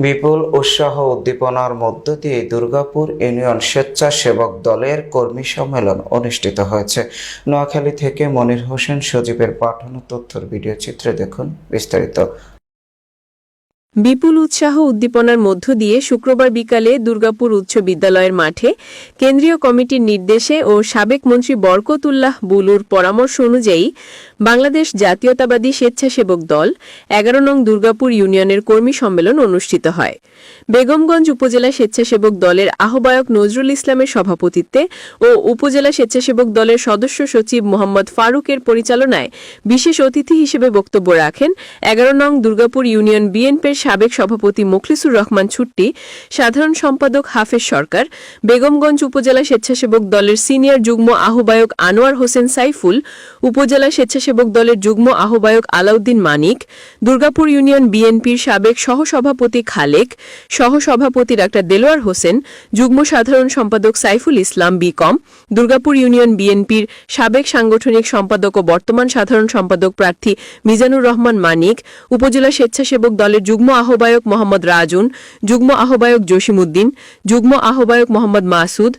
বিপুল উৎসাহ উদ্দীপনার মধ্য দিয়ে দুর্গাপুর ইউনিয়ন স্বেচ্ছাসেবক দলের কর্মী সম্মেলন অনুষ্ঠিত হয়েছে। নোয়াখালী থেকে মনির হোসেন সজীবের পাঠানো তথ্যের ভিডিও চিত্রে দেখুন বিস্তারিত। বিপুল উৎসাহ উদ্দীপনার মধ্য দিয়ে শুক্রবার বিকালে দুর্গাপুর উচ্চ বিদ্যালয়ের মাঠে কেন্দ্রীয় কমিটির নির্দেশে ও সাবেক মন্ত্রী বরকতুল্লাহ বুলুর পরামর্শ অনুযায়ী বাংলাদেশ জাতীয়তাবাদী স্বেচ্ছাসেবক দল ১১ নং দুর্গাপুর ইউনিয়নের কর্মী সম্মেলন অনুষ্ঠিত হয়। বেগমগঞ্জ উপজেলা স্বেচ্ছাসেবক দলের আহ্বায়ক নজরুল ইসলামের সভাপতিত্বে ও উপজেলা স্বেচ্ছাসেবক দলের সদস্য সচিব মোহাম্মদ ফারুকের পরিচালনায় বিশেষ অতিথি হিসেবে বক্তব্য রাখেন ১১ নং দুর্গাপুর ইউনিয়ন বিএনপির সাবেক সভাপতি মোখলিসুর রহমান ছুট্টি, সাধারণ সম্পাদক হাফেজ সরকার, বেগমগঞ্জ উপজেলা স্বেচ্ছাসেবক দলের সিনিয়র যুগ্ম আহ্বায়ক আনোয়ার হোসেন সাইফুল, উপজেলা স্বেচ্ছাসেবক দলের যুগ্ম আহ্বায়ক আলাউদ্দিন মানিক, দুর্গাপুর ইউনিয়ন বিএনপির সাবেক সহসভাপতি খালেক, সহসভাপতি ডাক্তার দেলোয়ার হোসেন, যুগ্ম সাধারণ সম্পাদক সাইফুল ইসলাম বিকম, দুর্গাপুর ইউনিয়ন বিএনপির সাবেক সাংগঠনিক সম্পাদক ও বর্তমান সাধারণ সম্পাদক প্রার্থী মিজানুর রহমান মানিক, উপজেলা স্বেচ্ছাসেবক দলের যুগ্ম আহ্বায়ক মোহাম্মদ রাজুন, যুগ্ম আহ্বায়ক জসিমউদ্দিন, যুগ্ম আহ্বায়ক মোহাম্মদ মাসুদ,